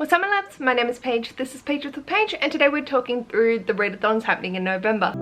What's up my loves? My name is Paige, this is Paige with a Page, and today we're talking through the readathons happening in November.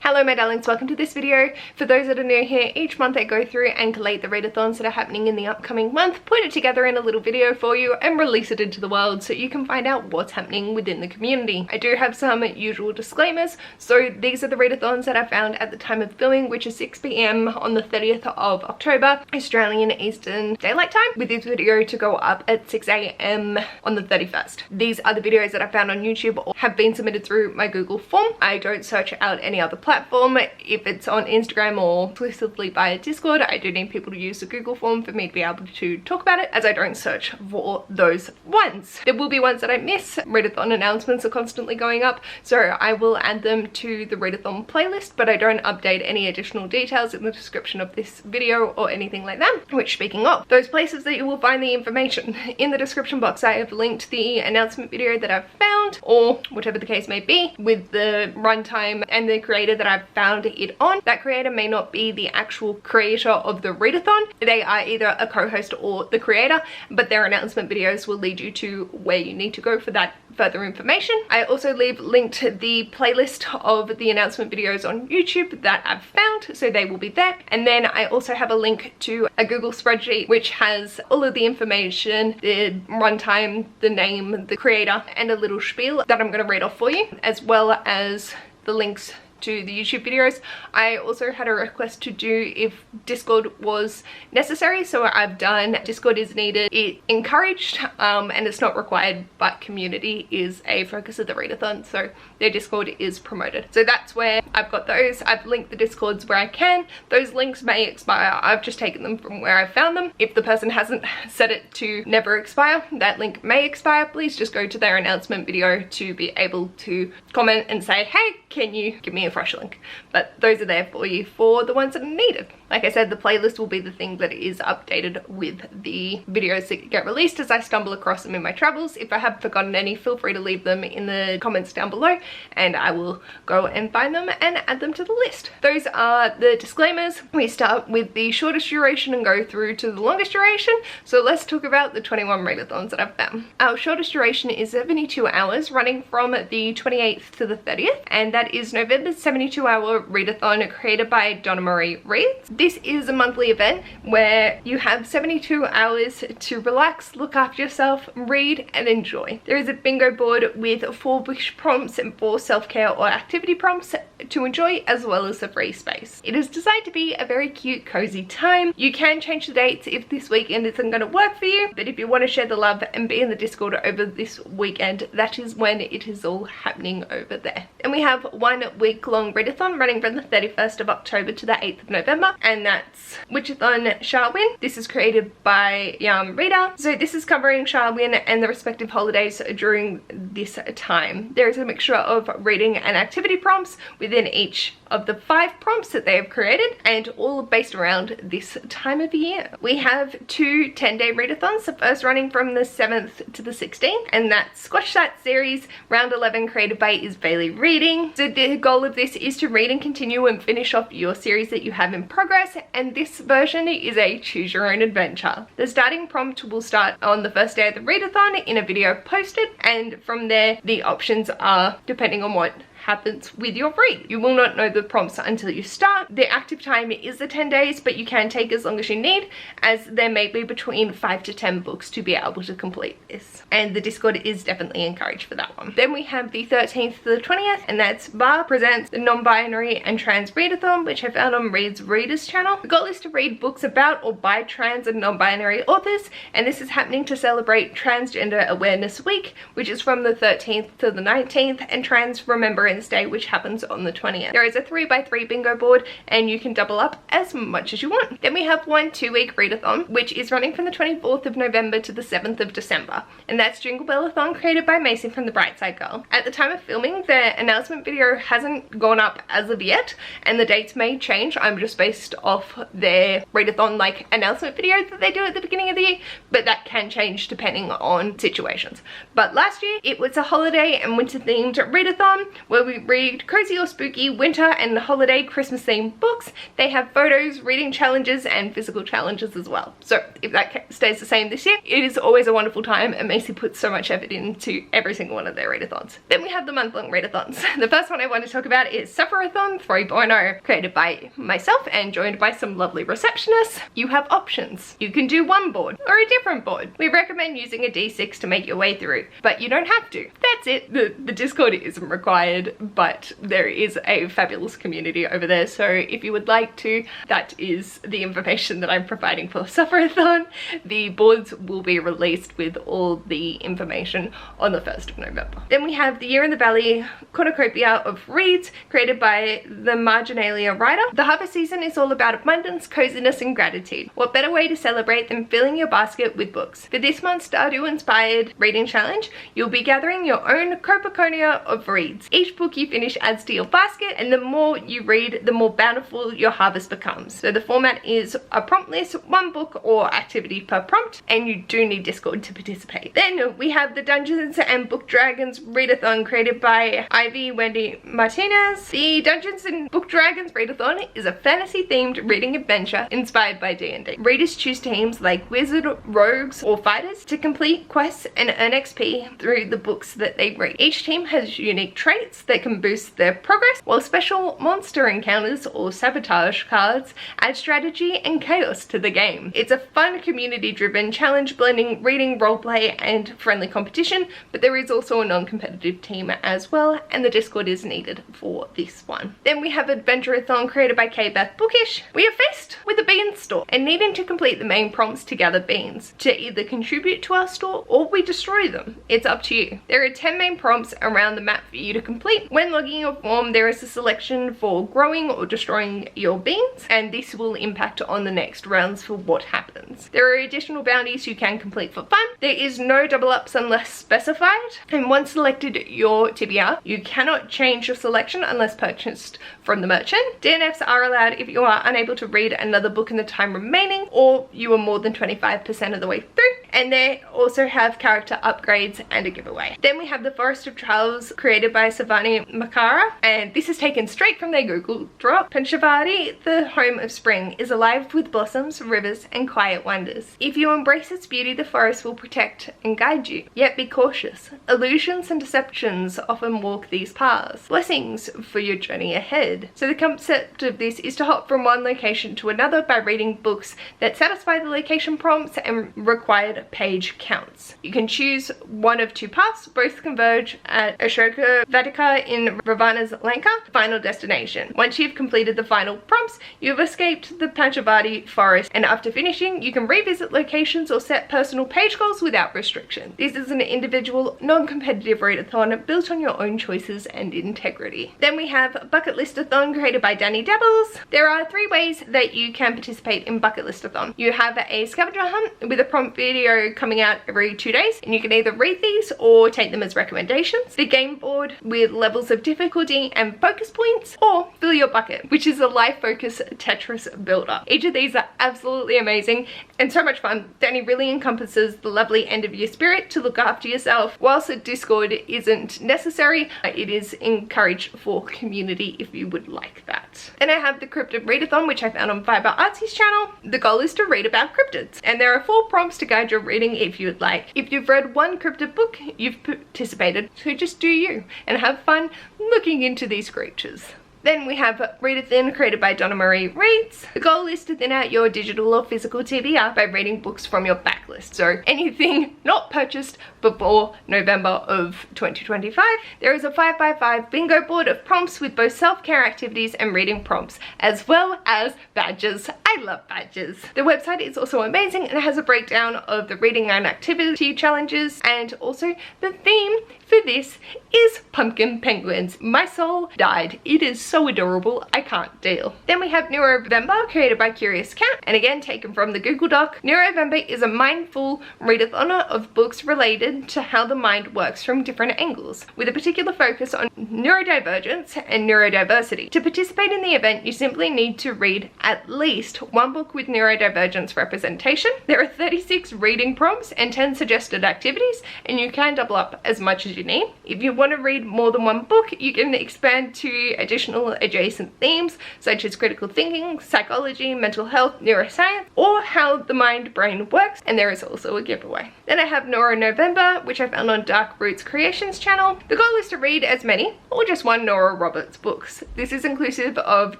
Hello my darlings, welcome to this video. For those that are new here, each month I go through and collate the readathons that are happening in the upcoming month, put it together in a little video for you and release it into the world so you can find out what's happening within the community. I do have some usual disclaimers, so these are the readathons that I found at the time of filming, which is 6 PM on the 30th of October, Australian Eastern Daylight Time, with this video to go up at 6 AM on the 31st. These are the videos that I found on YouTube or have been submitted through my Google form. I don't search out any other platform. If it's on Instagram or exclusively via Discord, I do need people to use the Google form for me to be able to talk about it, as I don't search for those ones. There will be ones that I miss. Readathon announcements are constantly going up, so I will add them to the Readathon playlist, but I don't update any additional details in the description of this video or anything like that. Which, speaking of, those places that you will find the information, in the description box I have linked the announcement video that I've found, or whatever the case may be, with the runtime and the creator that I've found it on. That creator may not be the actual creator of the readathon. They are either a co-host or the creator, but their announcement videos will lead you to where you need to go for that further information. I also leave linked the playlist of the announcement videos on YouTube that I've found, so they will be there. And then I also have a link to a Google spreadsheet which has all of the information, the runtime, the name, the creator, and a little spiel that I'm going to read off for you, as well as the links to the YouTube videos. I also had a request to do if Discord was necessary, so I've done Discord is needed, it encouraged, and it's not required, but community is a focus of the readathon, so their Discord is promoted. So that's where I've got those. I've linked the Discords where I can. Those links may expire. I've just taken them from where I found them. If the person hasn't set it to never expire, that link may expire. Please just go to their announcement video to be able to comment and say, hey, can you give me a fresh link? But those are there for you for the ones that are needed. Like I said, the playlist will be the thing that is updated with the videos that get released as I stumble across them in my travels. If I have forgotten any, feel free to leave them in the comments down below and I will go and find them and add them to the list. Those are the disclaimers. We start with the shortest duration and go through to the longest duration. So let's talk about the 21 readathons that I've found. Our shortest duration is 72 hours, running from the 28th to the 30th, and that is November's 72-hour readathon created by Donna Marie Reads. This is a monthly event where you have 72 hours to relax, look after yourself, read and enjoy. There is a bingo board with 4 wish prompts and 4 self-care or activity prompts to enjoy, as well as a free space. It is designed to be a very cute, cozy time. You can change the dates if this weekend isn't going to work for you, but if you want to share the love and be in the Discord over this weekend, that is when it is all happening over there. And we have 1 week-long readathon running from the 31st of October to the 8th of November, and that's Witchathon Sharwin. This is created by Yarn Reader. So this is covering Sharwin and the respective holidays during this time. There is a mixture of reading and activity prompts within each of the 5 prompts that they have created, and all based around this time of year. We have 2 10-day readathons, the first running from the 7th to the 16th, and that's Squash That series, round 11, created by Is Bailey Reading. So the goal of this is to read and continue and finish off your series that you have in progress, and this version is a choose your own adventure. The starting prompt will start on the first day of the readathon in a video posted, and from there the options are depending on what happens with your read. You will not know the prompts until you start. The active time is the 10 days, but you can take as long as you need, as there may be between 5 to 10 books to be able to complete this. And the Discord is definitely encouraged for that one. Then we have the 13th to the 20th, and that's Bar presents the non-binary and trans readathon, which I found on Read's Readers channel. The goal is to read books about or by trans and non-binary authors, and this is happening to celebrate Transgender Awareness Week, which is from the 13th to the 19th, and Trans Remembrance Day, which happens on the 20th. There is a 3x3 bingo board, and you can double up as much as you want. Then we have 1 2-week readathon, which is running from the 24th of November to the 7th of December, and that's Jinglebellathon, created by Mason from the Brightside Girl. At the time of filming, the announcement video hasn't gone up as of yet, and the dates may change. I'm just based off their readathon like announcement video that they do at the beginning of the year, but that can change depending on situations. But last year it was a holiday and winter themed readathon where where we read cozy or spooky winter and holiday Christmas themed books. They have photos, reading challenges and physical challenges as well. So if that stays the same this year, it is always a wonderful time, and Macy puts so much effort into every single one of their readathons. Then we have the month-long readathons. The first one I want to talk about is Suffer-a-thon 3.0, created by myself and joined by some lovely receptionists. You have options. You can do one board or a different board. We recommend using a D6 to make your way through, but you don't have to. That's it. The Discord isn't required, but there is a fabulous community over there, so if you would like to, that is the information that I'm providing for Suffer-a-thon. The boards will be released with all the information on the 1st of November. Then we have the Year in the Valley cornucopia of reads, created by the Marginalia writer. The harvest season is all about abundance, coziness and gratitude. What better way to celebrate than filling your basket with books? For this month's Stardew inspired reading challenge, you'll be gathering your own cornucopia of reads. Each book you finish adds to your basket, and the more you read, the more bountiful your harvest becomes. So the format is a prompt list, one book or activity per prompt, and you do need Discord to participate. Then we have the Dungeons and Book Dragons Readathon, created by Ivy Wendy Martinez. The Dungeons and Book Dragons Readathon is a fantasy themed reading adventure inspired by D&D. Readers choose teams like wizard, rogues or fighters to complete quests and earn XP through the books that they read. Each team has unique traits that can boost their progress, while special monster encounters or sabotage cards add strategy and chaos to the game. It's a fun community driven challenge blending reading, roleplay and friendly competition, but there is also a non-competitive team as well, and the Discord is needed for this one. Then we have Adventureathon, created by K-Beth Bookish. We are faced with a bean store and needing to complete the main prompts to gather beans to either contribute to our store or we destroy them. It's up to you. There are 10 main prompts around the map for you to complete. When logging your form, there is a selection for growing or destroying your beans, and this will impact on the next rounds for what happens. There are additional bounties you can complete for fun. There is no double ups unless specified, and once selected your TBR, you cannot change your selection unless purchased from the merchant. DNFs are allowed if you are unable to read another book in the time remaining, or you are more than 25% of the way through, and they also have character upgrades and a giveaway. Then we have the Forest of Trials, created by Savani Makara, and this is taken straight from their Google Drop. Panchavati, the home of spring, is alive with blossoms, rivers and quiet wonders. If you embrace its beauty, the forest will protect and guide you. Yet be cautious. Illusions and deceptions often walk these paths. Blessings for your journey ahead. So the concept of this is to hop from one location to another by reading books that satisfy the location prompts and required page counts. You can choose one of two paths. Both converge at Ashoka Vatika in Ravana's Lanka, final destination. Once you've completed the final prompts, you've escaped the Panchavati forest, and after finishing, you can revisit locations or set personal page goals without restriction. This is an individual, non-competitive readathon built on your own choices and integrity. Then we have Bucket Listathon, created by Danny Dabbles. There are 3 ways that you can participate in Bucket Listathon. You have a scavenger hunt with a prompt video coming out every 2 days, and you can either read these or take them as recommendations. The game board with levels of difficulty and focus points, or Fill Your Bucket, which is a life focus Tetris builder. Each of these are absolutely amazing and so much fun. Danny really encompasses the lovely end of your spirit to look after yourself. Whilst a Discord isn't necessary, it is encouraged for community if you would like that. Then I have the Cryptid Readathon, which I found on Fiber Artsy's channel. The goal is to read about cryptids, and there are 4 prompts to guide your reading if you would like. If you've read one cryptid book, you've participated, so just do you and have fun looking into these creatures. Then we have Readathon, created by Donna Marie Reads. The goal is to thin out your digital or physical TBR by reading books from your backlist. So anything not purchased before November of 2025. There is a 5x5 bingo board of prompts with both self-care activities and reading prompts, as well as badges. I love badges. The website is also amazing and it has a breakdown of the reading and activity challenges, and also the theme for this is pumpkin penguins. My soul died. It is so adorable, I can't deal. Then we have Neurovember, created by Curious Cat, and again taken from the Google Doc. Neurovember is a mindful readathon of books related to how the mind works from different angles, with a particular focus on neurodivergence and neurodiversity. To participate in the event, you simply need to read at least one book with neurodivergence representation. There are 36 reading prompts and 10 suggested activities, and you can double up as much as you need. If you want to read more than one book, you can expand to additional adjacent themes such as critical thinking, psychology, mental health, neuroscience, or how the mind-brain works, and there is also a giveaway. Then I have Neuro November, which I found on Dark Roots Creations channel. The goal is to read as many or just one Nora Roberts books. This is inclusive of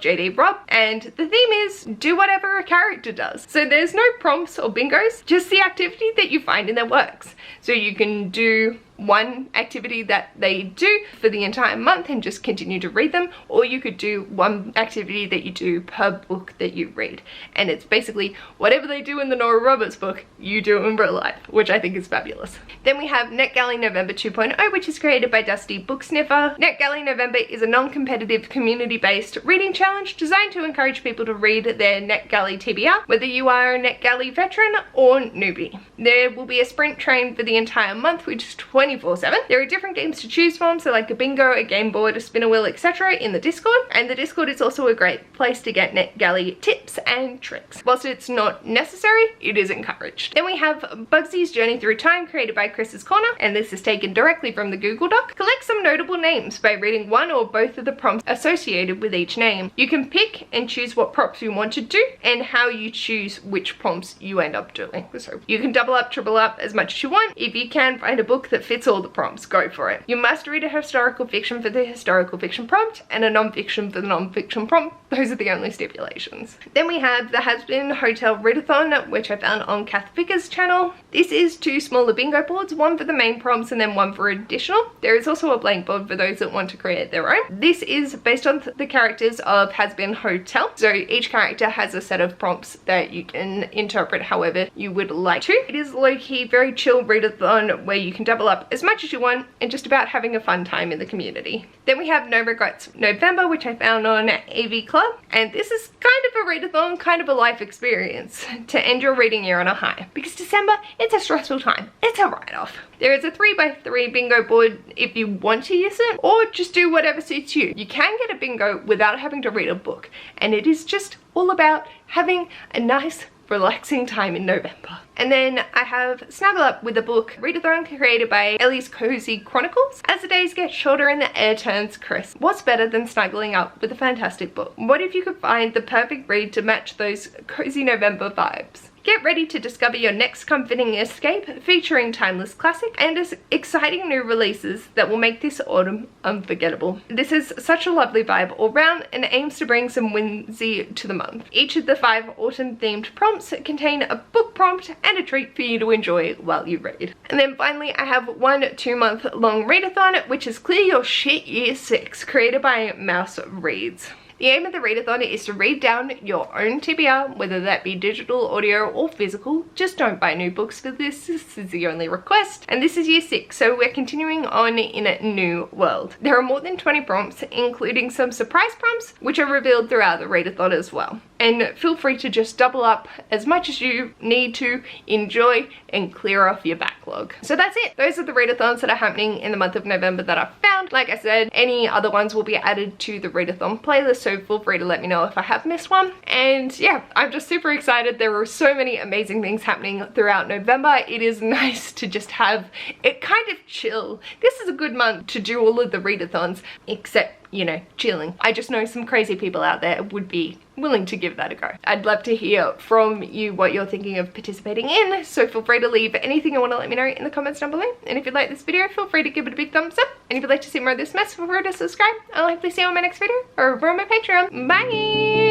JD Robb, and the theme is do whatever a character does. So there's no prompts or bingos, just the activity that you find in their works. So you can do one activity that they do for the entire month and just continue to read them, or you could do one activity that you do per book that you read, and it's basically whatever they do in the Nora Roberts book you do in real life, which I think is fabulous. Then we have NetGalley November 2.0, which is created by Dusty Booksniffer. NetGalley November is a non-competitive community-based reading challenge designed to encourage people to read their NetGalley TBR, whether you are a NetGalley veteran or newbie. There will be a sprint train for the entire month, which is 24/7. There are different games to choose from, so like a bingo, a game board, a spinner wheel, etc. in the Discord, and the Discord is also a great place to get NetGalley tips and tricks. Whilst it's not necessary, it is encouraged. Then we have Bugsy's Journey Through Time, created by Chris's Corner, and this is taken directly from the Google Doc. Collect some notable names by reading one or both of the prompts associated with each name. You can pick and choose what prompts you want to do and how you choose which prompts you end up doing. So you can double up, triple up as much as you want. If you can find a book that fits all the prompts, go for it. You must read a historical fiction for the historical fiction prompt and a non-fiction for the non-fiction prompt. Those are the only stipulations. Then we have the Has Been Hotel Readathon, which I found on Kath Vickers' channel. This is 2 smaller bingo boards, one for the main prompts and then one for additional. There is also a blank board for those that want to create their own. This is based on the characters of Has Been Hotel, so each character has a set of prompts that you can interpret however you would like to. It is low-key, very chill readathon where you can double up as much as you want and just about having a fun time in the community. Then we have No Regrets November, which I found on AV Club, and this is kind of a readathon, kind of a life experience to end your reading year on a high, because December, it's a stressful time. It's a write-off. There is a 3x3 bingo board if you want to use it, or just do whatever suits you. You can get a bingo without having to read a book, and it is just all about having a nice relaxing time in November. And then I have Snuggle Up with a book readathon created by Ellie's Cozy Chronicles. As the days get shorter and the air turns crisp, what's better than snuggling up with a fantastic book? What if you could find the perfect read to match those cozy November vibes? Get ready to discover your next comforting escape, featuring timeless classic and exciting new releases that will make this autumn unforgettable. This is such a lovely vibe all round and aims to bring some whimsy to the month. Each of the 5 autumn themed prompts contain a book prompt and a treat for you to enjoy while you read. And then finally I have one 2-month long readathon, which is Clear Your Shit Year 6, created by Mouse Reads. The aim of the readathon is to read down your own TBR, whether that be digital, audio, or physical. Just don't buy new books for this. This is the only request. And this is year 6, so we're continuing on in a new world. There are more than 20 prompts, including some surprise prompts, which are revealed throughout the readathon as well. And feel free to just double up as much as you need to, enjoy, and clear off your backlog. So that's it. Those are the readathons that are happening in the month of November that I've found. Like I said, any other ones will be added to the readathon playlist, so feel free to let me know if I have missed one. And yeah, I'm just super excited. There are so many amazing things happening throughout November. It is nice to just have it kind of chill. This is a good month to do all of the readathons, except, you know, chilling. I just know some crazy people out there would be willing to give that a go. I'd love to hear from you what you're thinking of participating in, so feel free to leave anything you want to let me know in the comments down below. And if you like this video, feel free to give it a big thumbs up. And if you'd like to see more of this mess, feel free to subscribe. I'll hopefully see you on my next video or over on my Patreon. Bye!